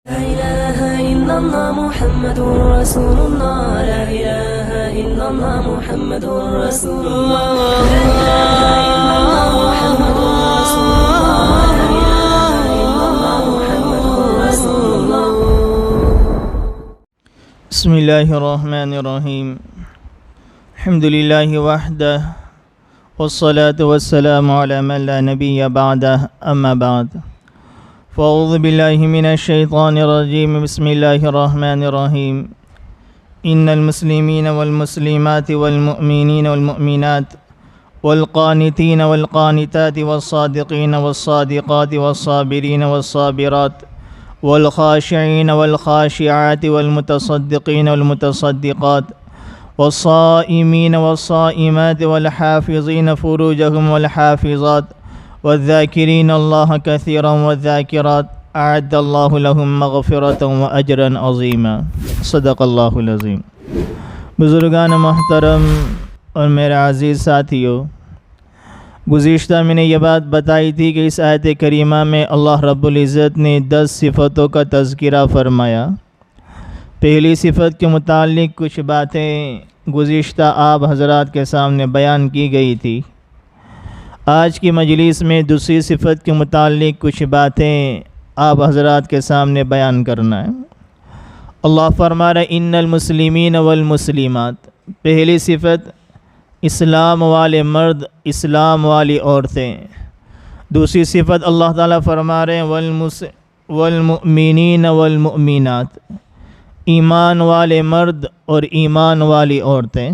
لا إله إلا الله محمد رسول الله. لا إله إلا الله محمد رسول الله. لا إله إلا الله محمد رسول الله. لا إله إلا الله محمد رسول الله. بسم الله الرحمن الرحيم. الحمد لله وحده والصلاة والسلام على من لا نبي بعده. أما بعد، فأعوذ بالله من الشيطان الرجيم. بسم الله الرحمن الرحيم. إن المسلمين والمسلمات والمؤمنين والمؤمنات والقانتين والقانتات والصادقين والصادقات والصابرين والصابرات والخاشعين والخاشعات والمتصدقين والمتصدقات والصائمين والصائمات والحافظين فروجهم والحافظات والذاكرين الله كثيرا والذاكرات أعد الله لهم مغفرة وأجرا عظيما. صدق اللہ العظیم. بزرگان محترم اور میرے عزیز ساتھیوں، گزشتہ میں نے یہ بات بتائی تھی کہ اس آیت کریمہ میں اللہ رب العزت نے 10 صفتوں کا تذکرہ فرمایا. پہلی صفت کے متعلق کچھ باتیں گزشتہ آپ حضرات کے سامنے بیان کی گئی تھی. آج کی مجلس میں دوسری صفت کے متعلق کچھ باتیں آپ حضرات کے سامنے بیان کرنا ہے. اللہ فرما رہا ہے ان المسلمین والمسلمات. پہلی صفت اسلام والے مرد، اسلام والی عورتیں. دوسری صفت اللہ تعالیٰ فرما رہے ہیں والمؤمنین والمؤمنات، ایمان والے مرد اور ایمان والی عورتیں.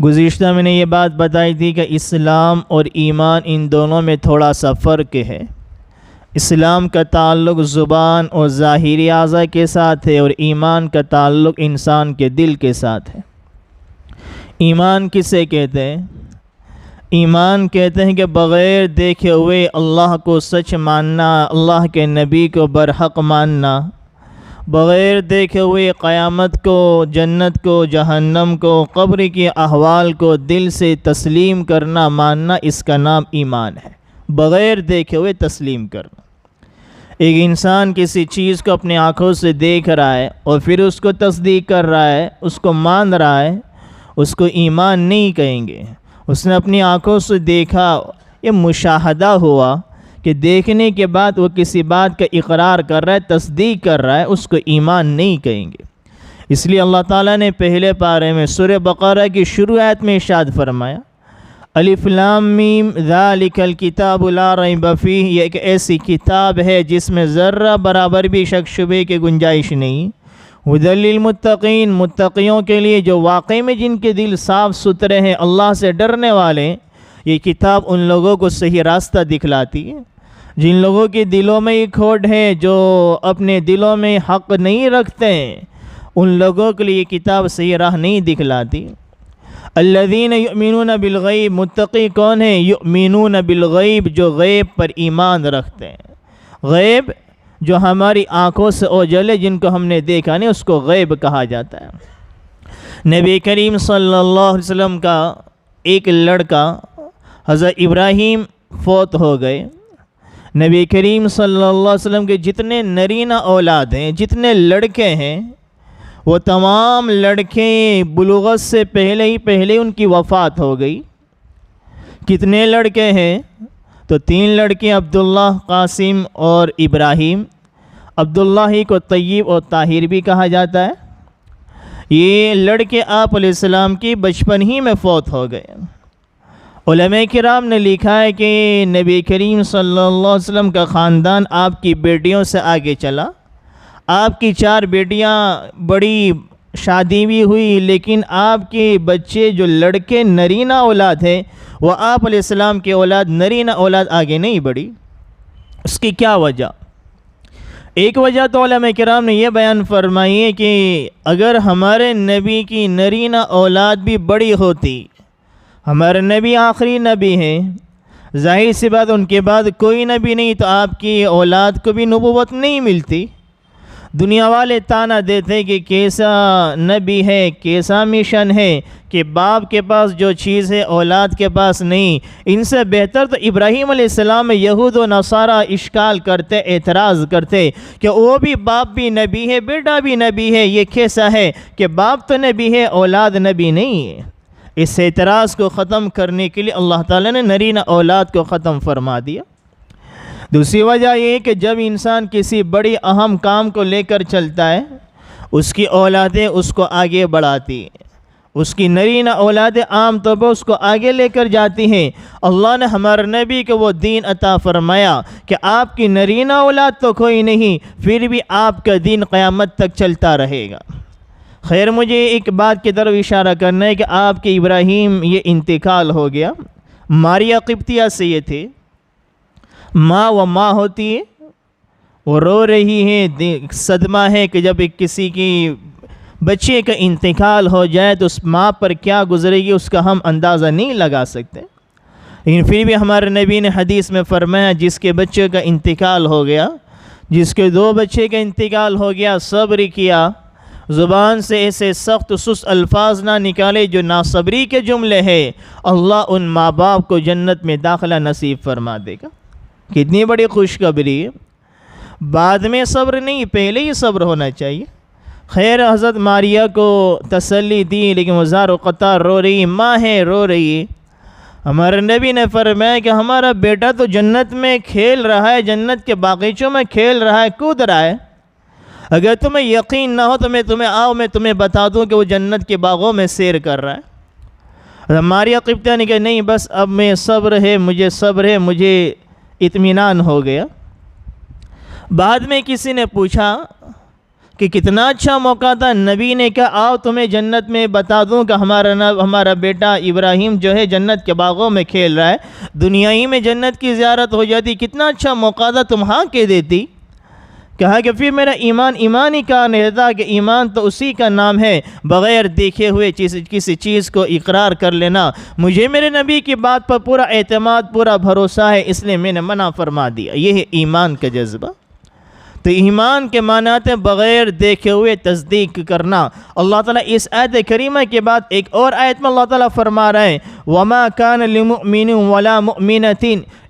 گزشتہ میں نے یہ بات بتائی تھی کہ اسلام اور ایمان ان دونوں میں تھوڑا سا فرق ہے. اسلام کا تعلق زبان اور ظاہری اعضاء کے ساتھ ہے، اور ایمان کا تعلق انسان کے دل کے ساتھ ہے. ایمان کسے کہتے ہیں؟ ایمان کہتے ہیں کہ بغیر دیکھے ہوئے اللہ کو سچ ماننا، اللہ کے نبی کو برحق ماننا، بغیر دیکھے ہوئے قیامت کو، جنت کو، جہنم کو، قبر کے احوال کو دل سے تسلیم کرنا، ماننا، اس کا نام ایمان ہے. بغیر دیکھے ہوئے تسلیم کرنا. ایک انسان کسی چیز کو اپنے آنکھوں سے دیکھ رہا ہے اور پھر اس کو تصدیق کر رہا ہے، اس کو مان رہا ہے، اس کو ایمان نہیں کہیں گے. اس نے اپنی آنکھوں سے دیکھا، یہ مشاہدہ ہوا کہ دیکھنے کے بعد وہ کسی بات کا اقرار کر رہا ہے، تصدیق کر رہا ہے، اس کو ایمان نہیں کہیں گے. اس لیے اللہ تعالیٰ نے پہلے پارے میں سورہ بقرہ کی شروع آیت میں ارشاد فرمایا الف لام میم ذالک الکتاب لا ریب فیہ. یہ ایک ایسی کتاب ہے جس میں ذرہ برابر بھی شک شبے کی گنجائش نہیں. ھدی للمتقین، متقیوں کے لیے جو واقعی میں جن کے دل صاف ستھرے ہیں، اللہ سے ڈرنے والے. یہ کتاب ان لوگوں کو صحیح راستہ دکھلاتی ہے. جن لوگوں کے دلوں میں یہ کھوٹ ہے، جو اپنے دلوں میں حق نہیں رکھتے ہیں، ان لوگوں کے لیے یہ کتاب صحیح راہ نہیں دکھلاتی. الذین یؤمنون بالغیب، متقی کون ہیں؟ یؤمنون بالغیب، جو غیب پر ایمان رکھتے ہیں. غیب جو ہماری آنکھوں سے اوجھل ہے، جن کو ہم نے دیکھا نہیں، اس کو غیب کہا جاتا ہے. نبی کریم صلی اللہ علیہ وسلم کا ایک لڑکا حضرت ابراہیم فوت ہو گئے. نبی کریم صلی اللہ علیہ وسلم کے جتنے نرینہ اولاد ہیں، جتنے لڑکے ہیں، وہ تمام لڑکے بلوغت سے پہلے ان کی وفات ہو گئی. کتنے لڑکے ہیں؟ تو 3 لڑکے، عبداللہ، قاسم اور ابراہیم. عبداللہ ہی کو طیب اور طاہر بھی کہا جاتا ہے. یہ لڑکے آپ علیہ السلام کی بچپن ہی میں فوت ہو گئے. علماء کرام نے لکھا ہے کہ نبی کریم صلی اللہ علیہ وسلم کا خاندان آپ کی بیٹیوں سے آگے چلا. آپ کی 4 بیٹیاں بڑی شادی بھی ہوئی، لیکن آپ کے بچے جو لڑکے نرینہ اولاد ہیں، وہ آپ علیہ السلام کے اولاد نرینہ اولاد آگے نہیں بڑھی. اس کی کیا وجہ؟ ایک وجہ تو علماء کرام نے یہ بیان فرمائی ہے کہ اگر ہمارے نبی کی نرینہ اولاد بھی بڑی ہوتی، ہمارے نبی آخری نبی ہیں، ظاہر سی بات ان کے بعد کوئی نبی نہیں، تو آپ کی اولاد کو بھی نبوت نہیں ملتی. دنیا والے تانا دیتے کہ کیسا نبی ہے، کیسا مشن ہے کہ باپ کے پاس جو چیز ہے اولاد کے پاس نہیں۔ ان سے بہتر تو ابراہیم علیہ السلام یہود و نصارہ اشکال کرتے، اعتراض کرتے کہ وہ بھی باپ بھی نبی ہے، بیٹا بھی نبی ہے، یہ کیسا ہے کہ باپ تو نبی ہے اولاد نبی نہیں ہے۔ اس اعتراض کو ختم کرنے کے لیے اللہ تعالیٰ نے نرینہ اولاد کو ختم فرما دیا۔ دوسری وجہ یہ ہے کہ جب انسان کسی بڑی اہم کام کو لے کر چلتا ہے، اس کی اولادیں اس کو آگے بڑھاتی ہیں، اس کی نرینہ اولادیں عام طور پر اس کو آگے لے کر جاتی ہیں۔ اللہ نے ہمارے نبی کو وہ دین عطا فرمایا کہ آپ کی نرینہ اولاد تو کوئی نہیں، پھر بھی آپ کا دین قیامت تک چلتا رہے گا۔ خیر، مجھے ایک بات کی طرف اشارہ کرنا ہے کہ آپ کے ابراہیم یہ انتقال ہو گیا۔ ماریہ قبطیہ سے یہ تھے، ماں ہوتی ہے، وہ رو رہی ہے، صدمہ ہے کہ جب کسی کی بچے کا انتقال ہو جائے تو اس ماں پر کیا گزرے گی اس کا ہم اندازہ نہیں لگا سکتے۔ لیکن پھر بھی ہمارے نبی نے حدیث میں فرمایا جس کے بچے کا انتقال ہو گیا، جس کے 2 بچے کا انتقال ہو گیا، صبر کیا، زبان سے ایسے سخت سست الفاظ نہ نکالے جو ناصبری کے جملے ہیں، اللہ ان ماں باپ کو جنت میں داخلہ نصیب فرما دے گا۔ کتنی بڑی خوشخبری ہے۔ بعد میں صبر نہیں، پہلے ہی صبر ہونا چاہیے۔ خیر، حضرت ماریہ کو تسلی دی، لیکن وہ زار و قطار رو رہی، ماں ہے رو رہی ہے۔ ہمارے نبی نے فرمایا کہ ہمارا بیٹا تو جنت میں کھیل رہا ہے، جنت کے باغیچوں میں کھیل رہا ہے، کود رہا ہے۔ اگر تمہیں یقین نہ ہو تو میں تمہیں بتا دوں کہ وہ جنت کے باغوں میں سیر کر رہا ہے۔ ماریہ قبطیہ نے کہا نہیں، بس اب میں صبر ہے، مجھے اطمینان ہو گیا۔ بعد میں کسی نے پوچھا کہ کتنا اچھا موقع تھا، نبی نے کہا آؤ تمہیں جنت میں بتا دوں کہ ہمارا بیٹا ابراہیم جو ہے جنت کے باغوں میں کھیل رہا ہے، دنیا ہی میں جنت کی زیارت ہو جاتی، کتنا اچھا موقع تھا، تم ہاں کہہ دیتی۔ کہا کہ پھر میرا ایمان ہی کا نہیں رہتا کہ ایمان تو اسی کا نام ہے بغیر دیکھے ہوئے کسی چیز کو اقرار کر لینا۔ مجھے میرے نبی کی بات پر پورا اعتماد، پورا بھروسہ ہے، اس لیے میں نے منع فرما دیا۔ یہ ہے ایمان کا جذبہ۔ تو ایمان کے معنی ہے بغیر دیکھے ہوئے تصدیق کرنا۔ اللہ تعالیٰ اس آیت کریمہ کے بعد ایک اور آیت میں اللہ تعالیٰ فرما رہے ہیں وَمَا كَانَ لِمُؤْمِنٍ وَلَا مُؤْمِنَةٍ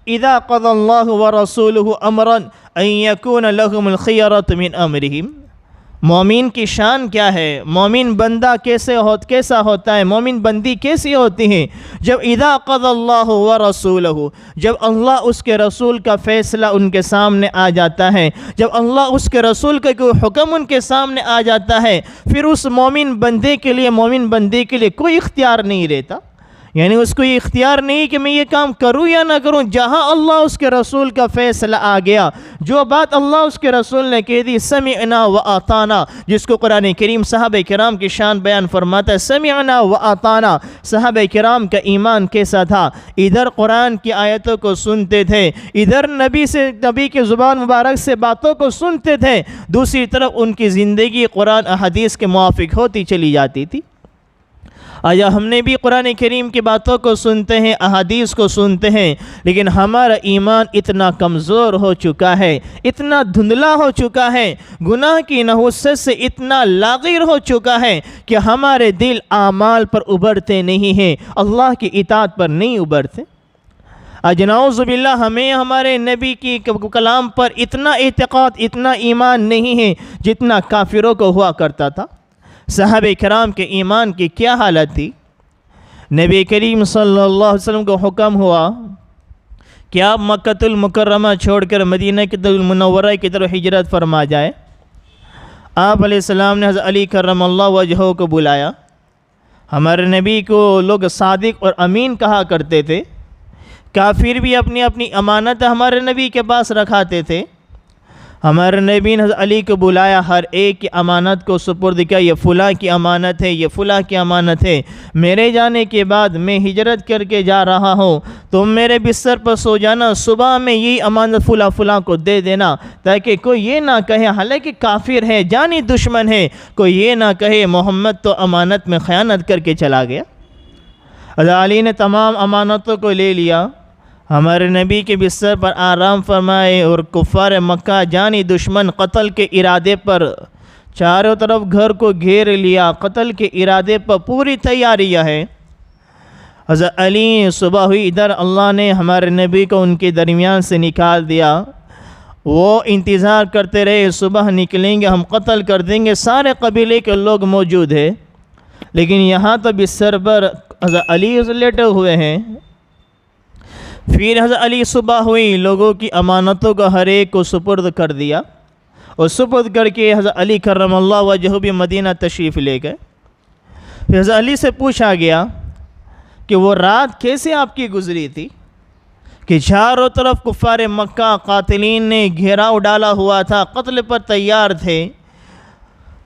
اِذَا قَضَى اللَّهُ وَرَسُولُهُ أَمْرًا أَن يَكُونَ لَهُمُ الْخِيَرَةُ مِنْ أَمْرِهِمْ۔ مومن کی شان کیا ہے، مومن بندہ کیسا ہوتا ہے، مومن بندی کیسی ہوتی ہے جب اذا قضى اللہ ورسولہ، جب اللہ اس کے رسول کا فیصلہ ان کے سامنے آ جاتا ہے، جب اللہ اس کے رسول کا کوئی حکم ان کے سامنے آ جاتا ہے، پھر اس مومن بندے کے لیے کوئی اختیار نہیں رہتا۔ یعنی اس کو یہ اختیار نہیں کہ میں یہ کام کروں یا نہ کروں، جہاں اللہ اس کے رسول کا فیصلہ آ گیا، جو بات اللہ اس کے رسول نے کہہ دی، سمعنا و اطعنا، جس کو قرآن کریم صحابہ کرام کی شان بیان فرماتا ہے، سمعنا و اطعنا۔ صحابہ کرام کا ایمان کیسا تھا، ادھر قرآن کی آیتوں کو سنتے تھے، ادھر نبی کے زبان مبارک سے باتوں کو سنتے تھے، دوسری طرف ان کی زندگی قرآن احادیث کے موافق ہوتی چلی جاتی تھی۔ آیا ہم نے بھی قرآن کریم کی باتوں کو سنتے ہیں، احادیث کو سنتے ہیں، لیکن ہمارا ایمان اتنا کمزور ہو چکا ہے، اتنا دھندلا ہو چکا ہے، گناہ کی نحوست سے اتنا لاغر ہو چکا ہے کہ ہمارے دل اعمال پر ابھرتے نہیں ہیں، اللہ کی اطاعت پر نہیں ابھرتے۔ نعوذ باللہ، ہمیں ہمارے نبی کی کلام پر اتنا اعتقاد، اتنا ایمان نہیں ہے جتنا کافروں کو ہوا کرتا تھا۔ صحابہ کرام کے ایمان کی کیا حالت تھی؟ نبی کریم صلی اللہ علیہ وسلم کو حکم ہوا کہ آپ مکہ المکرمہ چھوڑ کر مدینہ کی المنورہ کی طرف ہجرت فرما جائے۔ آپ علیہ السلام نے حضرت علی کرم اللہ وجہہ کو بلایا۔ ہمارے نبی کو لوگ صادق اور امین کہا کرتے تھے، کافر بھی اپنی امانت ہمارے نبی کے پاس رکھاتے تھے۔ ہمارے نبی نے حضرت علی کو بلایا، ہر ایک کی امانت کو سپرد کیا، یہ فلاں کی امانت ہے، یہ فلاں کی امانت ہے، میرے جانے کے بعد میں ہجرت کر کے جا رہا ہوں، تم میرے بستر پر سو جانا، صبح میں یہی امانت فلاں کو دے دینا، تاکہ کوئی یہ نہ کہے، حالانکہ کافر ہے، جانی دشمن ہے، کوئی یہ نہ کہے محمد تو امانت میں خیانت کر کے چلا گیا۔ حضرت علی نے تمام امانتوں کو لے لیا۔ ہمارے نبی کے بستر پر آرام فرمائے اور کفار مکہ جانی دشمن قتل کے ارادے پر چاروں طرف گھر کو گھیر لیا، قتل کے ارادے پر پوری تیاریاں ہے۔ حضرت علی صبح ہوئی، ادھر اللہ نے ہمارے نبی کو ان کے درمیان سے نکال دیا۔ وہ انتظار کرتے رہے، صبح نکلیں گے ہم قتل کر دیں گے، سارے قبیلے کے لوگ موجود ہیں، لیکن یہاں تو بستر پر حضرت علی لیٹے ہوئے ہیں۔ پھر حضرت علی صبح ہوئی، لوگوں کی امانتوں کو ہر ایک کو سپرد کر دیا، اور سپرد کر کے حضرت علی کرم اللہ وجہہ بھی مدینہ تشریف لے گئے۔ پھر حضرت علی سے پوچھا گیا کہ وہ رات کیسے آپ کی گزری تھی کہ چاروں طرف کفار مکہ قاتلین نے گھیراؤ ڈالا ہوا تھا، قتل پر تیار تھے،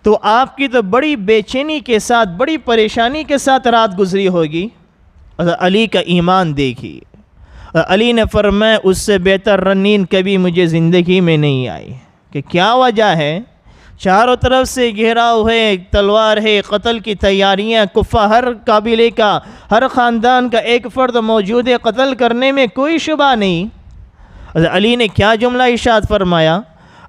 تو آپ کی تو بڑی بے چینی کے ساتھ، بڑی پریشانی کے ساتھ رات گزری ہوگی۔ حضرت علی کا ایمان دیکھی، علی نے فرمایا اس سے بہتر نیند کبھی مجھے زندگی میں نہیں آئی۔ کہ کیا وجہ ہے؟ چاروں طرف سے گھیراؤ ہے، تلوار ہے، قتل کی تیاریاں، کفار ہر قبیلے کا، ہر خاندان کا ایک فرد موجود ہے، قتل کرنے میں کوئی شبہ نہیں۔ حضرت علی نے کیا جملہ ارشاد فرمایا؟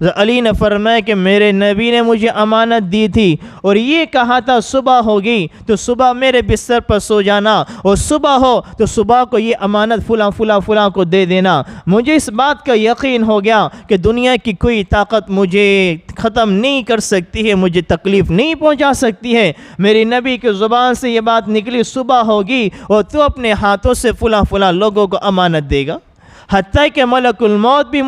حضرت علی نے فرمایا کہ میرے نبی نے مجھے امانت دی تھی اور یہ کہا تھا صبح ہوگی تو صبح میرے بستر پر سو جانا، اور صبح ہو تو صبح کو یہ امانت فلاں فلاں فلاں کو دے دینا۔ مجھے اس بات کا یقین ہو گیا کہ دنیا کی کوئی طاقت مجھے ختم نہیں کر سکتی ہے، مجھے تکلیف نہیں پہنچا سکتی ہے۔ میری نبی کی زبان سے یہ بات نکلی صبح ہوگی اور تو اپنے ہاتھوں سے فلاں فلاں لوگوں کو امانت دے گا، حتیٰ کہ ملک الموت بھی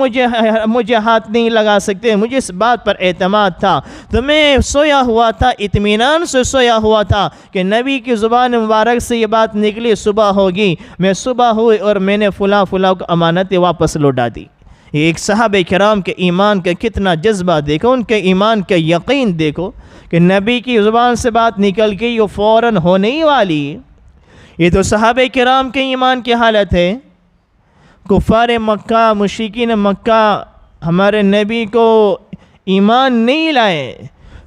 مجھے ہاتھ نہیں لگا سکتے۔ مجھے اس بات پر اعتماد تھا، تو میں سویا ہوا تھا، اطمینان سے سویا ہوا تھا کہ نبی کی زبان مبارک سے یہ بات نکلی صبح ہوگی۔ میں صبح ہوئی اور میں نے فلاں فلاں کو امانتیں واپس لوٹا دی۔ یہ ایک صحابہ کرام کے ایمان کا کتنا جذبہ دیکھو، ان کے ایمان کا یقین دیکھو کہ نبی کی زبان سے بات نکل گئی، وہ فوراً ہونے ہی والی ہے۔ یہ تو صحابہ کرام کے ایمان کی حالت ہے۔ کفار مکہ، مشرکین مکہ ہمارے نبی کو ایمان نہیں لائے،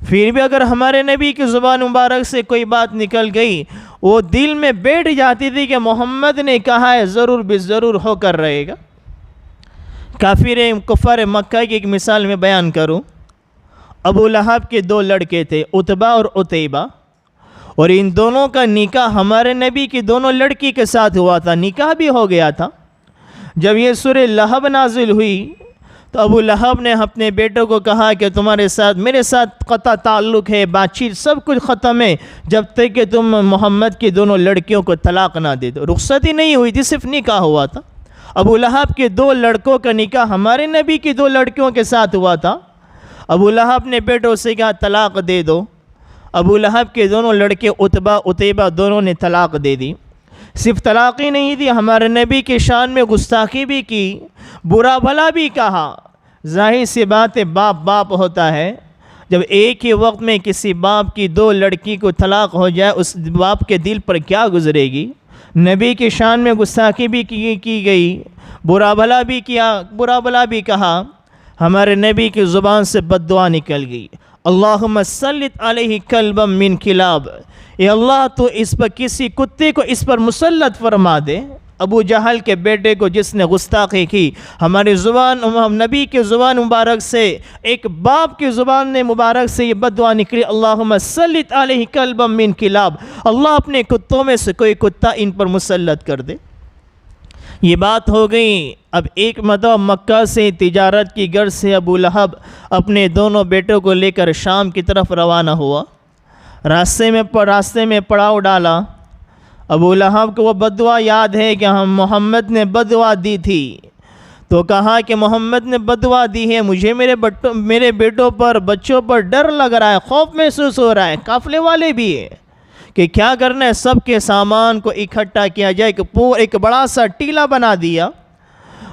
پھر بھی اگر ہمارے نبی کی زبان مبارک سے کوئی بات نکل گئی، وہ دل میں بیٹھ جاتی تھی کہ محمد نے کہا ہے، ضرور بے ضرور ہو کر رہے گا۔ کفار مکہ کی ایک مثال میں بیان کروں۔ ابو لہب کے دو لڑکے تھے، عتبہ اور عتیبہ، اور ان دونوں کا نکاح ہمارے نبی کی دونوں لڑکی کے ساتھ ہوا تھا، نکاح بھی ہو گیا تھا۔ جب یہ سورہ لہب نازل ہوئی تو ابو لہب نے اپنے بیٹوں کو کہا کہ تمہارے ساتھ میرے ساتھ قطع تعلق ہے، بات چیت سب کچھ ختم ہے، جب تک کہ تم محمد کی دونوں لڑکیوں کو طلاق نہ دے دو۔ رخصت ہی نہیں ہوئی تھی، صرف نکاح ہوا تھا۔ ابو لہب کے دو لڑکوں کا نکاح ہمارے نبی کی دو لڑکیوں کے ساتھ ہوا تھا۔ ابو لہب نے بیٹوں سے کہا طلاق دے دو۔ ابو لہب کے دونوں لڑکے عتبہ عتیبہ دونوں نے طلاق دے دی۔ صرف طلاق ہی نہیں دی، ہمارے نبی کی شان میں گستاخی بھی کی، برا بھلا بھی کہا۔ ظاہر سی بات ہے، باپ ہوتا ہے، جب ایک ہی وقت میں کسی باپ کی دو لڑکی کو طلاق ہو جائے، اس باپ کے دل پر کیا گزرے گی؟ نبی کی شان میں گستاخی بھی کی گئی، برا بھلا بھی کیا، برا بھلا بھی کہا۔ ہمارے نبی کی زبان سے بد دعا نکل گئی، اللہم سلط علیہ کلبا من کلاب، اے اللہ تو اس پر کسی کتے کو اس پر مسلط فرما دے۔ ابو جہل کے بیٹے کو جس نے گستاخی کی، ہماری نبی کے زبان مبارک سے، ایک باپ کی زبان مبارک سے یہ بد دعا نکلی، اللہم سلط علیہ کلبا من کلاب، اللہ اپنے کتوں میں سے کوئی کتا ان پر مسلط کر دے۔ یہ بات ہو گئی۔ اب ایک مرتبہ مکہ سے تجارت کی غرض سے ابو لہب اپنے دونوں بیٹوں کو لے کر شام کی طرف روانہ ہوا۔ راستے میں پڑاؤ ڈالا۔ ابو لہب کو وہ بد دعا یاد ہے کہ محمد نے بد دعا دی تھی، تو کہا کہ محمد نے بد دعا دی ہے، مجھے میرے بیٹوں پر، بچوں پر ڈر لگ رہا ہے، خوف محسوس ہو رہا ہے، قافلے والے بھی ہیں کہ کیا کرنا ہے، سب کے سامان کو اکٹھا کیا جائے۔ ایک بڑا سا ٹیلا بنا دیا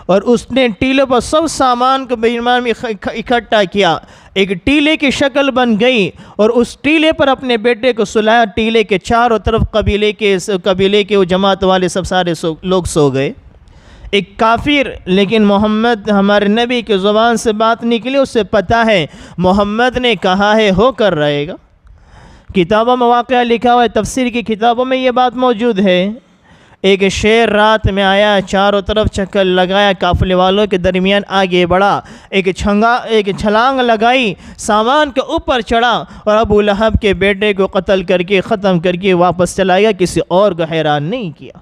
اور اس نے ٹیلے پر سب سامان کو بیرمان میں اکٹھا کیا، ایک ٹیلے کی شکل بن گئی، اور اس ٹیلے پر اپنے بیٹے کو سلایا۔ ٹیلے کے چاروں طرف قبیلے کے وہ جماعت والے سب سارے لوگ سو گئے۔ ایک کافر، لیکن محمد ہمارے نبی کی زبان سے بات نکلی، اس سے پتہ ہے محمد نے کہا ہے، ہو کر رہے گا۔ کتابوں میں واقعہ لکھا ہوا ہے، تفسیر کی کتابوں میں یہ بات موجود ہے۔ ایک شیر رات میں آیا، چاروں طرف چکر لگایا، قافلے والوں کے درمیان آگے بڑھا، ایک چھلانگ لگائی، سامان کے اوپر چڑھا اور ابو لہب کے بیٹے کو قتل کر کے ختم کر کے واپس چلا گیا، کسی اور کو حیران نہیں کیا۔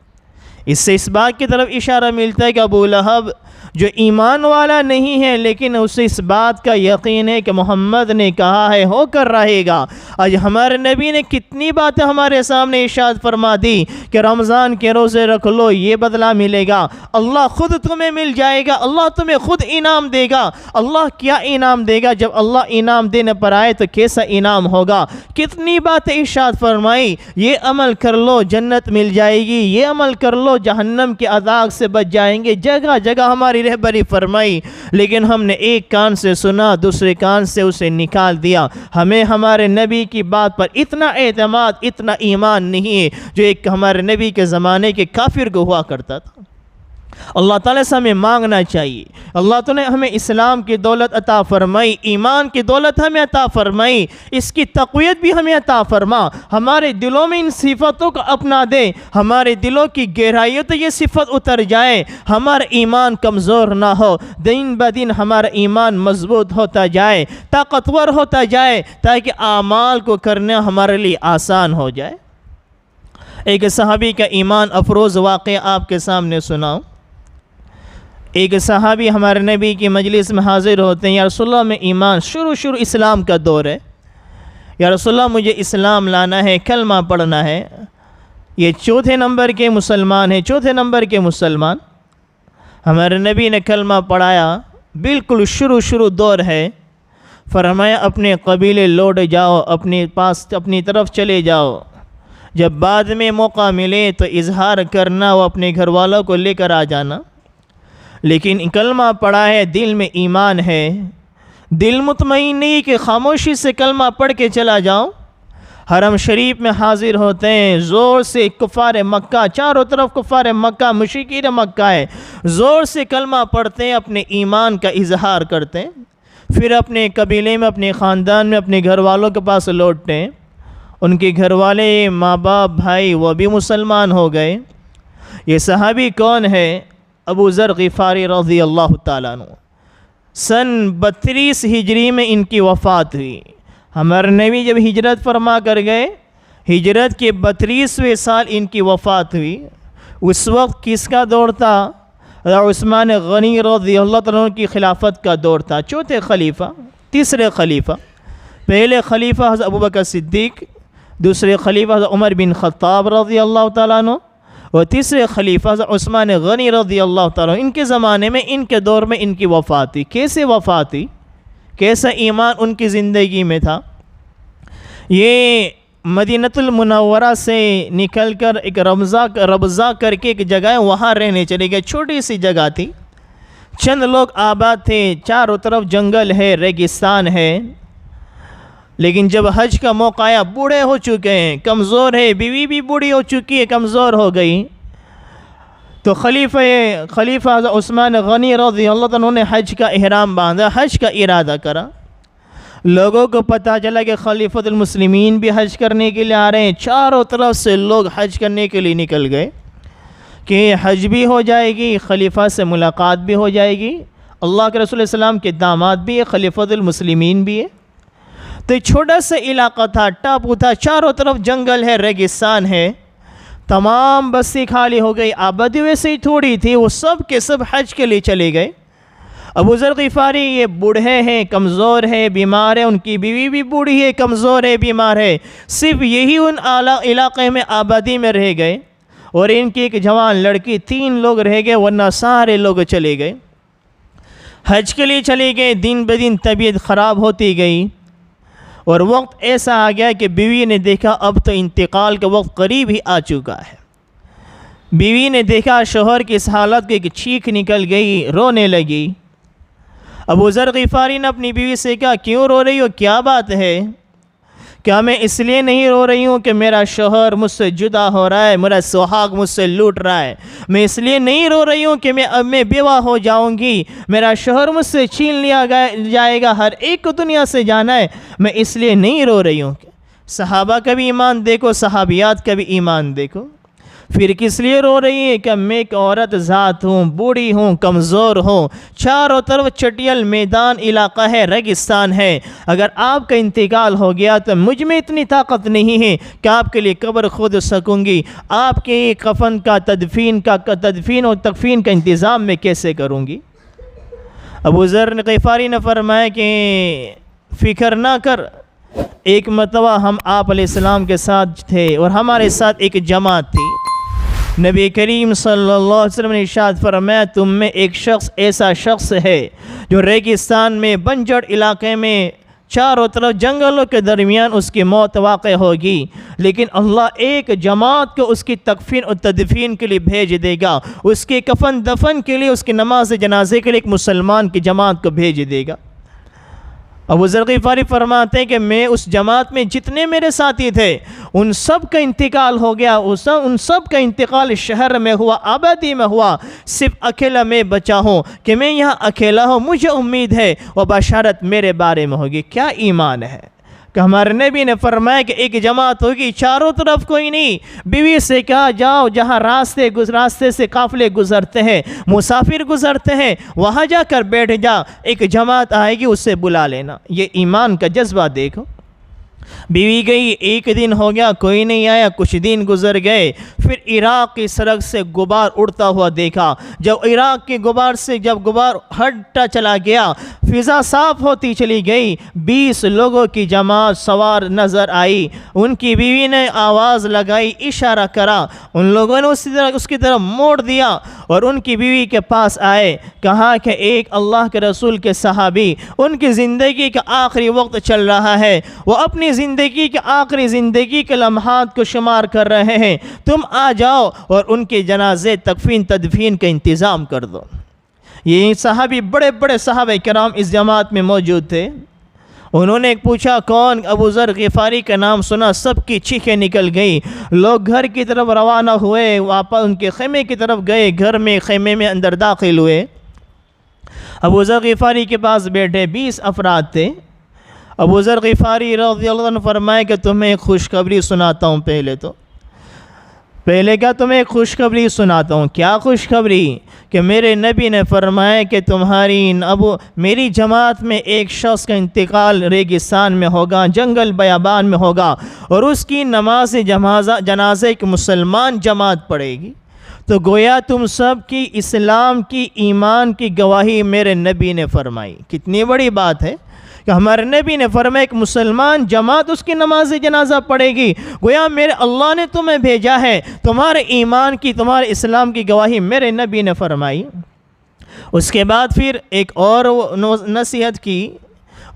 اس سے اس بات کی طرف اشارہ ملتا ہے کہ ابو لہب جو ایمان والا نہیں ہے لیکن اسے اس بات کا یقین ہے کہ محمد نے کہا ہے ہو کر رہے گا۔ آج ہمارے نبی نے کتنی باتیں ہمارے سامنے ارشاد فرما دی کہ رمضان کے روزے رکھ لو، یہ بدلہ ملے گا، اللہ خود تمہیں مل جائے گا، اللہ تمہیں خود انعام دے گا۔ اللہ کیا انعام دے گا؟ جب اللہ انعام دینے پر آئے تو کیسا انعام ہوگا؟ کتنی باتیں ارشاد فرمائی، یہ عمل کر لو جنت مل جائے گی، یہ عمل کر لو جہنم کے عذاب سے بچ جائیں گے، جگہ جگہ ہماری رہبری فرمائی، لیکن ہم نے ایک کان سے سنا، دوسرے کان سے اسے نکال دیا۔ ہمیں ہمارے نبی کی بات پر اتنا اعتماد، اتنا ایمان نہیں ہے جو ایک ہمارے نبی کے زمانے کے کافر کو ہوا کرتا تھا۔ اللہ تعالیٰ سے ہمیں مانگنا چاہیے، اللہ تعالیٰ نے ہمیں اسلام کی دولت عطا فرمائی، ایمان کی دولت ہمیں عطا فرمائی، اس کی تقویت بھی ہمیں عطا فرما، ہمارے دلوں میں ان صفتوں کو اپنا دے، ہمارے دلوں کی گہرائیوں تو یہ صفت اتر جائے، ہمارا ایمان کمزور نہ ہو، دن بدن ہمارا ایمان مضبوط ہوتا جائے، طاقتور ہوتا جائے، تاکہ اعمال کو کرنا ہمارے لیے آسان ہو جائے۔ ایک صحابی کا ایمان افروز واقعہ آپ کے سامنے سناؤں۔ ایک صحابی ہمارے نبی کی مجلس میں حاضر ہوتے ہیں، یا رسول اللہ میں ایمان شروع اسلام کا دور ہے، یا رسول اللہ مجھے اسلام لانا ہے، کلمہ پڑھنا ہے۔ یہ چوتھے نمبر کے مسلمان ہیں، چوتھے نمبر کے مسلمان۔ ہمارے نبی نے کلمہ پڑھایا، بالکل شروع دور ہے، فرمایا اپنے قبیلے لوٹ جاؤ، اپنی طرف چلے جاؤ، جب بعد میں موقع ملے تو اظہار کرنا، وہ اپنے گھر والوں کو لے کر آ جانا۔ لیکن کلمہ پڑھا ہے، دل میں ایمان ہے، دل مطمئن نہیں کہ خاموشی سے کلمہ پڑھ کے چلا جاؤں۔ حرم شریف میں حاضر ہوتے ہیں، زور سے کفار مکہ، چاروں طرف کفار مکہ، مشرکین مکہ ہے، زور سے کلمہ پڑھتے ہیں، اپنے ایمان کا اظہار کرتے ہیں، پھر اپنے قبیلے میں، اپنے خاندان میں، اپنے گھر والوں کے پاس لوٹتے ہیں۔ ان کے گھر والے، ماں باپ، بھائی، وہ بھی مسلمان ہو گئے۔ یہ صحابی کون ہے؟ ابو ذر غفاری رضی اللہ تعالیٰ عنہ۔ سن 32 ہجری میں ان کی وفات ہوئی۔ ہمارے نبی جب ہجرت فرما کر گئے، ہجرت کے 32ویں سال ان کی وفات ہوئی۔ اس وقت کس کا دور تھا؟ عثمان غنی رضی اللہ تعالیٰ عنہ کی خلافت کا دور تھا، چوتھے خلیفہ، تیسرے خلیفہ۔ پہلے خلیفہ حضرت ابوبکر صدیق، دوسرے خلیفہ حضرت عمر بن خطاب رضی اللہ تعالیٰ عنہ، اور تیسرے خلیفہ حضرت عثمان غنی رضی اللہ تعالیٰ عنہ۔ ان کے زمانے میں، ان کے دور میں ان کی وفات ہوئی۔ کیسے وفات ہوئی؟ کیسا ایمان ان کی زندگی میں تھا؟ یہ مدینہ المنورہ سے نکل کر ایک ربضہ کر کے ایک جگہ ہے، وہاں رہنے چلے گئے۔ چھوٹی سی جگہ تھی، چند لوگ آباد تھے، چاروں طرف جنگل ہے، ریگستان ہے۔ لیکن جب حج کا موقع آیا، بوڑھے ہو چکے ہیں، کمزور ہے، بیوی بھی بوڑھی ہو چکی ہے، کمزور ہو گئی، تو خلیفہ حضرت عثمان غنی رضی اللہ عنہ نے حج کا احرام باندھا، حج کا ارادہ کرا۔ لوگوں کو پتہ چلا کہ خلیفۃ المسلمین بھی حج کرنے کے لیے آ رہے ہیں، چاروں طرف سے لوگ حج کرنے کے لیے نکل گئے کہ حج بھی ہو جائے گی، خلیفہ سے ملاقات بھی ہو جائے گی، اللہ کے رسول صلی اللہ علیہ وسلم کے داماد بھی ہے، خلیفۃ المسلمین بھی ہے۔ تو ایک چھوٹا سا علاقہ تھا، ٹاپو تھا، چاروں طرف جنگل ہے، ریگستان ہے، تمام بستی خالی ہو گئی، آبادی ویسے ہی تھوڑی تھی، وہ سب کے سب حج کے لیے چلے گئے۔ ابو ذر غفاری یہ بوڑھے ہیں، کمزور ہے، بیمار ہے، ان کی بیوی بھی بوڑھی ہے، کمزور ہے، بیمار ہے، صرف یہی ان علاقے میں آبادی میں رہ گئے، اور ان کی ایک جوان لڑکی، 3 لوگ رہ گئے، ورنہ سارے لوگ چلے گئے، حج کے لیے چلے گئے۔ دن بدن طبیعت خراب ہوتی گئی، اور وقت ایسا آ گیا کہ بیوی نے دیکھا اب تو انتقال کا وقت قریب ہی آ چکا ہے۔ بیوی نے دیکھا شوہر کی اس حالت کی، ایک چیخ نکل گئی، رونے لگی۔ ابو ذر غفاری نے اپنی بیوی سے کہا کیوں رو رہی ہو، کیا بات ہے؟ کیا میں اس لیے نہیں رو رہی ہوں کہ میرا شوہر مجھ سے جدا ہو رہا ہے، میرا سہاگ مجھ سے لوٹ رہا ہے، میں اس لیے نہیں رو رہی ہوں کہ اب میں بیوہ ہو جاؤں گی، میرا شوہر مجھ سے چھین لیا جائے گا، ہر ایک کو دنیا سے جانا ہے، میں اس لیے نہیں رو رہی ہوں۔ صحابہ کا بھی ایمان دیکھو، صحابیات کا بھی ایمان دیکھو۔ پھر کس لیے رو رہی ہے کہ میں ایک عورت ذات ہوں، بوڑھی ہوں، کمزور ہوں، چاروں طرف چٹیل میدان علاقہ ہے، ریگستان ہے، اگر آپ کا انتقال ہو گیا تو مجھ میں اتنی طاقت نہیں ہے کہ آپ کے لیے قبر خود سکوں گی، آپ کے کفن کا تدفین اور تکفین کا انتظام میں کیسے کروں گی؟ ابو ذر غفاری نے فرمایا کہ فکر نہ کر، ایک مرتبہ ہم آپ علیہ السلام کے ساتھ تھے اور ہمارے ساتھ ایک جماعت تھی، نبی کریم صلی اللہ علیہ وسلم نے ارشاد فرمایا تم میں ایک شخص ایسا شخص ہے جو ریگستان میں بنجر علاقے میں چاروں طرف جنگلوں کے درمیان اس کی موت واقع ہوگی، لیکن اللہ ایک جماعت کو اس کی تکفین اور تدفین کے لیے بھیج دے گا، اس کے کفن دفن کے لیے، اس کی نماز جنازے کے لیے ایک مسلمان کی جماعت کو بھیج دے گا۔ ابو ذر غفاری فرماتے ہیں کہ میں اس جماعت میں جتنے میرے ساتھی تھے ان سب کا انتقال ہو گیا، ان سب کا انتقال شہر میں ہوا، آبادی میں ہوا، صرف اکیلا میں بچا ہوں کہ میں یہاں اکیلا ہوں، مجھے امید ہے وہ بشارت میرے بارے میں ہوگی۔ کیا ایمان ہے کہ ہمارے نبی نے فرمایا کہ ایک جماعت ہوگی، چاروں طرف کوئی نہیں، بیوی سے کہا جاؤ جہاں راستے سے قافلے گزرتے ہیں، مسافر گزرتے ہیں، وہاں جا کر بیٹھ جا، ایک جماعت آئے گی اسے بلا لینا۔ یہ ایمان کا جذبہ دیکھو۔ بیوی گئی، ایک دن ہو گیا کوئی نہیں آیا، کچھ دن گزر گئے، پھر عراق کی سڑک سے غبار اڑتا ہوا دیکھا، جب عراق کے غبار سے غبار ہٹتا چلا گیا، فضا صاف ہوتی چلی گئی، 20 لوگوں کی جماعت سوار نظر آئی، ان کی بیوی نے آواز لگائی، اشارہ کرا، ان لوگوں نے اس کی طرف موڑ دیا اور ان کی بیوی کے پاس آئے، کہا کہ ایک اللہ کے رسول کے صحابی، ان کی زندگی کا آخری وقت چل رہا ہے، وہ اپنی زندگی کے آخری زندگی کے لمحات کو شمار کر رہے ہیں، تم آ جاؤ اور ان کے جنازے تکفین تدفین کا انتظام کر دو۔ یہ صحابی، بڑے بڑے صحابہ کرام اس جماعت میں موجود تھے، انہوں نے پوچھا کون؟ ابو ذر غفاری کا نام سنا، سب کی چیخیں نکل گئی، لوگ گھر کی طرف روانہ ہوئے، واپس ان کے خیمے کی طرف گئے، گھر میں خیمے میں اندر داخل ہوئے، ابو ذر غفاری کے پاس بیٹھے، 20 افراد تھے۔ ابو ذر غفاری رضی اللہ عنہ فرمائے کہ تمہیں ایک خوشخبری سناتا ہوں، پہلے کیا تمہیں ایک خوشخبری سناتا ہوں۔ کیا خوشخبری؟ کہ میرے نبی نے فرمایا کہ میری جماعت میں ایک شخص کا انتقال ریگستان میں ہوگا، جنگل بیابان میں ہوگا، اور اس کی نماز جنازے ایک مسلمان جماعت پڑھے گی۔ تو گویا تم سب کی اسلام کی، ایمان کی گواہی میرے نبی نے فرمائی۔ کتنی بڑی بات ہے کہ ہمارے نبی نے فرمایا ایک مسلمان جماعت اس کی نماز جنازہ پڑھے گی، گویا میرے اللہ نے تمہیں بھیجا ہے، تمہارے ایمان کی، تمہارے اسلام کی گواہی میرے نبی نے فرمائی۔ اس کے بعد پھر ایک اور نصیحت کی،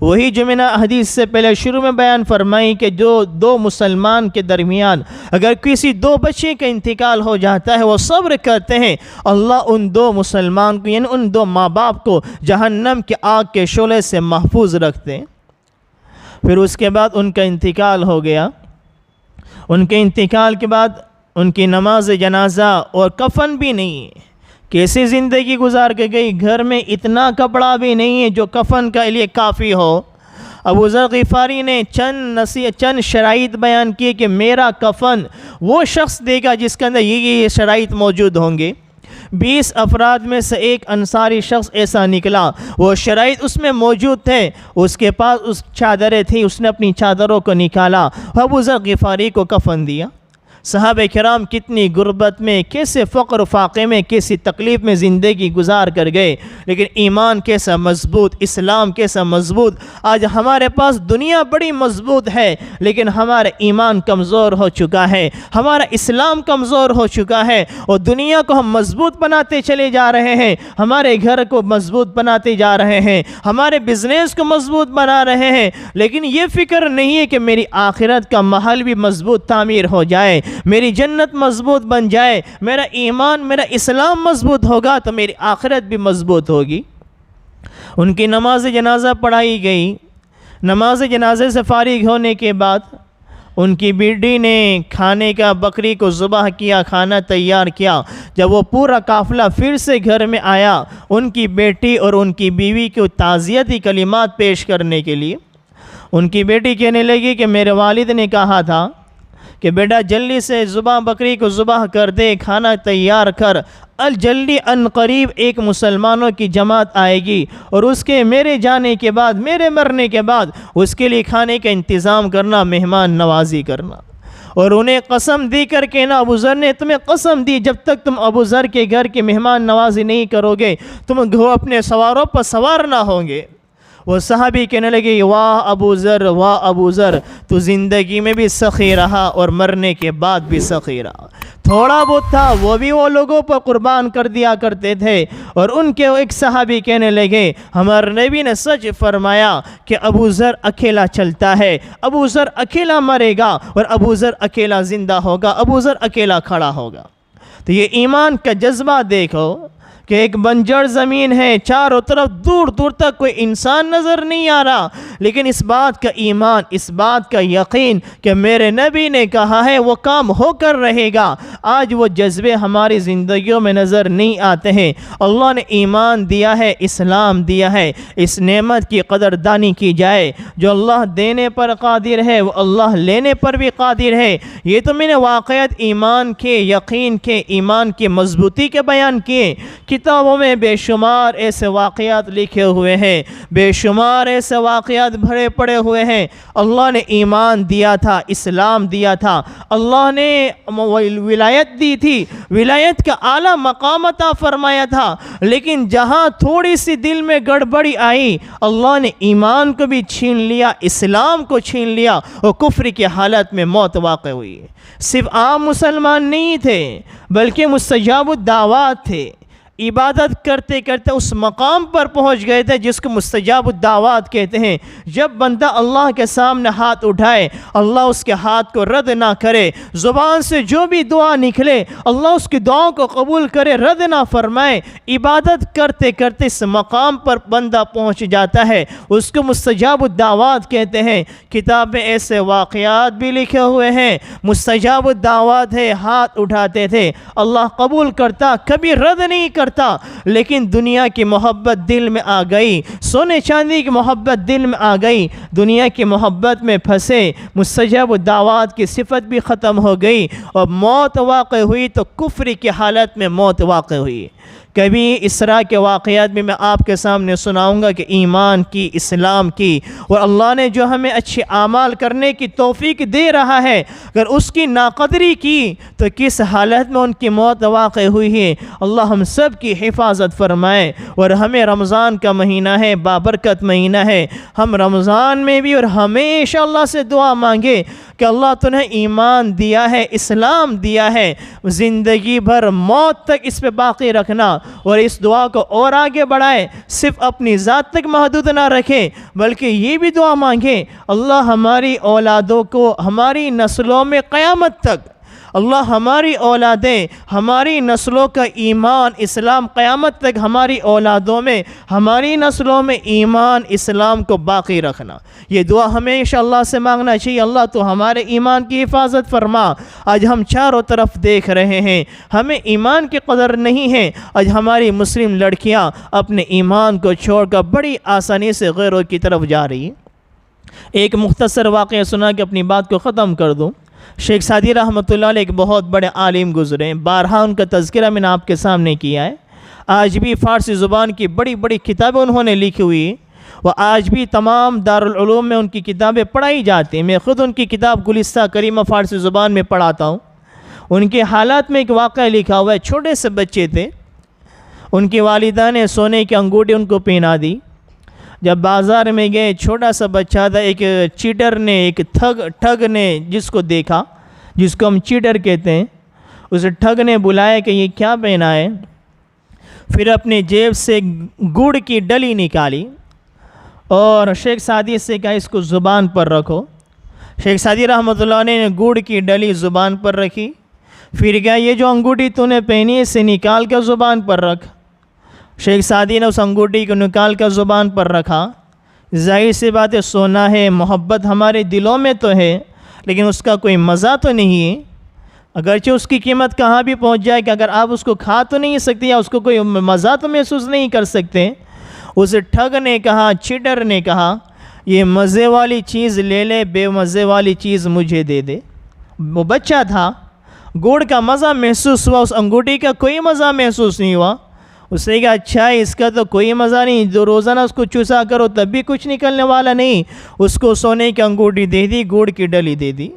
وہی جو میں نے حدیث سے پہلے شروع میں بیان فرمائی کہ جو دو مسلمان کے درمیان اگر کسی 2 بچے کا انتقال ہو جاتا ہے، وہ صبر کرتے ہیں، اللہ ان 2 مسلمان کو، یعنی ان 2 ماں باپ کو جہنم کے آگ کے شعلے سے محفوظ رکھتے ہیں۔ پھر اس کے بعد ان کا انتقال ہو گیا، ان کے انتقال کے بعد ان کی نماز جنازہ اور کفن بھی نہیں ہے، کیسی زندگی گزار کے گئی، گھر میں اتنا کپڑا بھی نہیں ہے جو کفن کے لیے کافی ہو۔ ابو ذر غفاری نے چند شرائط بیان کیے کہ میرا کفن وہ شخص دے گا جس کے اندر یہ شرائط موجود ہوں گے۔ 20 افراد میں سے ایک انصاری شخص ایسا نکلا، وہ شرائط اس میں موجود تھے، اس کے پاس اس چادریں تھیں، اس نے اپنی چادروں کو نکالا، ابو ذر غفاری کو کفن دیا۔ صحابہ کرام کتنی غربت میں، کیسے فقر و فاقے میں، کیسی تکلیف میں زندگی گزار کر گئے، لیکن ایمان کیسا مضبوط، اسلام کیسا مضبوط۔ آج ہمارے پاس دنیا بڑی مضبوط ہے لیکن ہمارا ایمان کمزور ہو چکا ہے، ہمارا اسلام کمزور ہو چکا ہے، اور دنیا کو ہم مضبوط بناتے چلے جا رہے ہیں، ہمارے گھر کو مضبوط بناتے جا رہے ہیں، ہمارے بزنس کو مضبوط بنا رہے ہیں، لیکن یہ فکر نہیں ہے کہ میری آخرت کا محل بھی مضبوط تعمیر ہو جائے، میری جنت مضبوط بن جائے، میرا ایمان، میرا اسلام مضبوط ہوگا تو میری آخرت بھی مضبوط ہوگی۔ ان کی نماز جنازہ پڑھائی گئی۔ نماز جنازے سے فارغ ہونے کے بعد ان کی بیٹی نے کھانے کا، بکری کو ذبح کیا، کھانا تیار کیا۔ جب وہ پورا قافلہ پھر سے گھر میں آیا، ان کی بیٹی اور ان کی بیوی کو تعزیتی کلمات پیش کرنے کے لیے، ان کی بیٹی کہنے لگی کہ میرے والد نے کہا تھا کہ بیٹا جلدی سے ذبح بکری کو ذبح کر دے، کھانا تیار کر، جلدی ان قریب ایک مسلمانوں کی جماعت آئے گی اور اس کے میرے جانے کے بعد، میرے مرنے کے بعد اس کے لیے کھانے کا انتظام کرنا، مہمان نوازی کرنا۔ اور انہیں قسم دی کر کے نا، ابو ذر نے تمہیں قسم دی جب تک تم ابو ذر کے گھر کی مہمان نوازی نہیں کرو گے تم اپنے سواروں پر سوار نہ ہوں گے۔ وہ صحابی کہنے لگے واہ ابو ذر، واہ ابو ذر، تو زندگی میں بھی سخی رہا اور مرنے کے بعد بھی سخی رہا۔ تھوڑا بہت تھا وہ بھی وہ لوگوں پر قربان کر دیا کرتے تھے۔ اور ان کے ایک صحابی کہنے لگے ہمارے نبی نے سچ فرمایا کہ ابو ذر اکیلا چلتا ہے، ابو ذر اکیلا مرے گا اور ابو ذر اکیلا زندہ ہوگا، ابو ذر اکیلا کھڑا ہوگا۔ تو یہ ایمان کا جذبہ دیکھو کہ ایک بنجر زمین ہے، چاروں طرف دور دور تک کوئی انسان نظر نہیں آ رہا، لیکن اس بات کا ایمان، اس بات کا یقین کہ میرے نبی نے کہا ہے وہ کام ہو کر رہے گا، آج وہ جذبے ہماری زندگیوں میں نظر نہیں آتے ہیں۔ اللہ نے ایمان دیا ہے، اسلام دیا ہے، اس نعمت کی قدردانی کی جائے۔ جو اللہ دینے پر قادر ہے وہ اللہ لینے پر بھی قادر ہے۔ یہ تو میں نے واقعات ایمان کے، یقین کے، ایمان کی مضبوطی کے بیان کیے۔ کتابوں میں بے شمار ایسے واقعات لکھے ہوئے ہیں، بے شمار ایسے واقعات بھرے پڑے ہوئے ہیں۔ اللہ نے ایمان دیا تھا، اسلام دیا تھا، اللہ نے ولایت دی تھی، ولایت کا اعلیٰ مقام عطا فرمایا تھا، لیکن جہاں تھوڑی سی دل میں گڑبڑی آئی اللہ نے ایمان کو بھی چھین لیا، اسلام کو چھین لیا اور کفر کی حالت میں موت واقع ہوئی۔ صرف عام مسلمان نہیں تھے بلکہ مستجاب الدعوات تھے، عبادت کرتے کرتے اس مقام پر پہنچ گئے تھے جس کو مستجاب الدعوات کہتے ہیں۔ جب بندہ اللہ کے سامنے ہاتھ اٹھائے اللہ اس کے ہاتھ کو رد نہ کرے، زبان سے جو بھی دعا نکلے اللہ اس کی دعاؤں کو قبول کرے، رد نہ فرمائے۔ عبادت کرتے کرتے اس مقام پر بندہ پہنچ جاتا ہے، اس کو مستجاب الدعوات کہتے ہیں۔ کتاب میں ایسے واقعات بھی لکھے ہوئے ہیں، مستجاب الدعوات ہے، ہاتھ اٹھاتے تھے اللہ قبول کرتا، کبھی رد نہیں کرتا، لیکن دنیا کی محبت دل میں آ گئی، سونے چاندی کی محبت دل میں آ گئی، دنیا کی محبت میں پھنسے، مستجاب الدعوات کی صفت بھی ختم ہو گئی اور موت واقع ہوئی تو کفر کی حالت میں موت واقع ہوئی۔ کبھی اسراء کے واقعات بھی میں آپ کے سامنے سناؤں گا کہ ایمان کی، اسلام کی، اور اللہ نے جو ہمیں اچھے اعمال کرنے کی توفیق دے رہا ہے اگر اس کی ناقدری کی تو کس حالت میں ان کی موت واقع ہوئی ہے۔ اللہ ہم سب کی حفاظت فرمائے۔ اور ہمیں رمضان کا مہینہ ہے، بابرکت مہینہ ہے، ہم رمضان میں بھی اور ہمیشہ اللہ سے دعا مانگے کہ اللہ تنہیں ایمان دیا ہے، اسلام دیا ہے، زندگی بھر موت تک اس پہ باقی رکھنا، اور اس دعا کو اور آگے بڑھائے، صرف اپنی ذات تک محدود نہ رکھے بلکہ یہ بھی دعا مانگے اللہ ہماری اولادوں کو، ہماری نسلوں میں قیامت تک اللہ ہماری اولادیں، ہماری نسلوں کا ایمان اسلام قیامت تک ہماری اولادوں میں، ہماری نسلوں میں ایمان اسلام کو باقی رکھنا۔ یہ دعا ہمیشہ اللہ سے مانگنا چاہیے، اللہ تو ہمارے ایمان کی حفاظت فرما۔ آج ہم چاروں طرف دیکھ رہے ہیں ہمیں ایمان کی قدر نہیں ہے، آج ہماری مسلم لڑکیاں اپنے ایمان کو چھوڑ کر بڑی آسانی سے غیروں کی طرف جا رہی ہیں۔ ایک مختصر واقعہ سنا کہ اپنی بات کو ختم کر دوں۔ شیخ سعدی رحمۃ اللہ علیہ ایک بہت بڑے عالم گزرے ہیں، بارہا ان کا تذکرہ میں نے آپ کے سامنے کیا ہے۔ آج بھی فارسی زبان کی بڑی بڑی کتابیں انہوں نے لکھی ہوئی، وہ آج بھی تمام دارالعلوم میں ان کی کتابیں پڑھائی جاتی ہیں۔ میں خود ان کی کتاب گلستہ کریمہ فارسی زبان میں پڑھاتا ہوں۔ ان کے حالات میں ایک واقعہ لکھا ہوا ہے، چھوٹے سے بچے تھے، ان کی والدہ نے سونے کی انگوٹھی ان کو پہنا دی۔ جب بازار میں گئے چھوٹا سا بچہ تھا، ایک چیٹر نے، ایک ٹھگ نے جس کو دیکھا، جس کو ہم چیٹر کہتے ہیں، اس ٹھگ نے بلایا کہ یہ کیا پہنا ہے، پھر اپنے جیب سے گڑ کی ڈلی نکالی اور شیخ سعدی سے کہا اس کو زبان پر رکھو۔ شیخ سعدی رحمۃ اللہ نے گڑ کی ڈلی زبان پر رکھی، پھر کہا یہ جو انگوٹھی تو نے پہنی ہے اسے نکال کر زبان پر رکھ۔ شیخ سعدی نے اس انگوٹھی کو نکال کر زبان پر رکھا۔ ظاہر سی بات ہے سونا ہے، محبت ہمارے دلوں میں تو ہے لیکن اس کا کوئی مزہ تو نہیں ہے، اگرچہ اس کی قیمت کہاں بھی پہنچ جائے کہ اگر آپ اس کو کھا تو نہیں سکتے یا اس کو کوئی مزہ تو محسوس نہیں کر سکتے۔ اس ٹھگ نے کہا، چیٹر نے کہا یہ مزے والی چیز لے لے، بے مزے والی چیز مجھے دے دے۔ وہ بچہ تھا، گڑ کا مزہ محسوس ہوا، اس انگوٹھی کا کوئی مزہ محسوس نہیں ہوا۔ اس نے کہا اچھا اس کا تو کوئی مزہ نہیں، جو روزانہ اس کو چوسا کرو تب بھی کچھ نکلنے والا نہیں۔ اس کو سونے کی انگوٹھی دے دی، گڑ کی ڈلی دے دی۔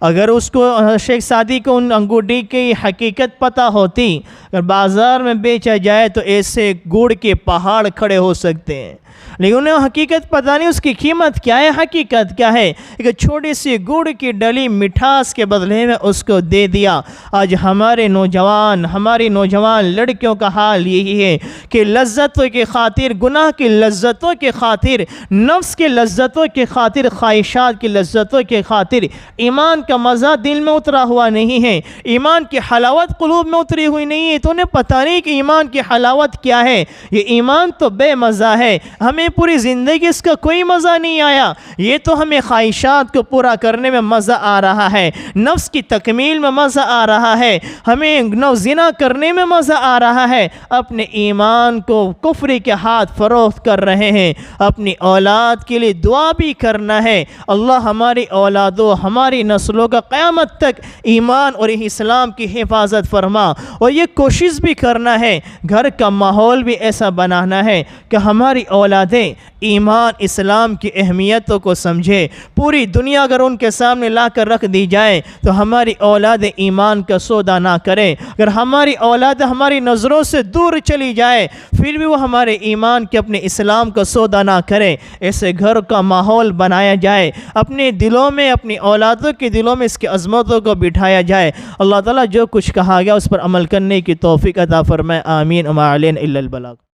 اگر اس کو شیخ سعدی کو ان انگوٹھی کی حقیقت پتہ ہوتی، اگر بازار میں بیچا جائے تو ایسے گڑ کے پہاڑ کھڑے ہو سکتے ہیں، لیکن انہیں حقیقت پتہ نہیں اس کی قیمت کیا ہے، حقیقت کیا ہے۔ ایک چھوٹی سی گڑ کی ڈلی مٹھاس کے بدلے میں اس کو دے دیا۔ آج ہماری نوجوان لڑکیوں کا حال یہی ہے کہ لذتوں کی خاطر، گناہ کی لذتوں کی خاطر، نفس کی لذتوں کی خاطر، خواہشات کی لذتوں کی خاطر ایمان کا مزہ دل میں اترا ہوا نہیں ہے، ایمان کی حلاوت قلوب میں اتری ہوئی نہیں ہے۔ تو انہیں پتہ نہیں کہ ایمان کی حلاوت کیا ہے۔ یہ ایمان تو بے مزہ ہے، ہمیں پوری زندگی اس کا کوئی مزہ نہیں آیا۔ یہ تو ہمیں خواہشات کو پورا کرنے میں مزہ آ رہا ہے، نفس کی تکمیل میں مزہ آ رہا ہے، ہمیں زنا کرنے میں مزہ آ رہا ہے۔ اپنے ایمان کو کفر کے ہاتھ فروخت کر رہے ہیں۔ اپنی اولاد کے لیے دعا بھی کرنا ہے، اللہ ہماری اولادوں، ہماری نسلوں کا قیامت تک ایمان اور اسلام کی حفاظت فرما۔ اور یہ کوشش بھی کرنا ہے، گھر کا ماحول بھی ایسا بنانا ہے کہ ہماری اولادیں ایمان اسلام کی اہمیتوں کو سمجھے۔ پوری دنیا اگر ان کے سامنے لا کر رکھ دی جائے تو ہماری اولاد ایمان کا سودا نہ کرے۔ اگر ہماری اولاد ہماری نظروں سے دور چلی جائے پھر بھی وہ ہمارے ایمان کے، اپنے اسلام کا سودا نہ کرے۔ ایسے گھر کا ماحول بنایا جائے، اپنے دلوں میں، اپنی اولادوں کے دلوں میں اس کی عظمتوں کو بٹھایا جائے۔ اللہ تعالیٰ جو کچھ کہا گیا اس پر عمل کرنے کی توفیق عطا فرمائے، آمین۔ وما علینا الا البلاغ۔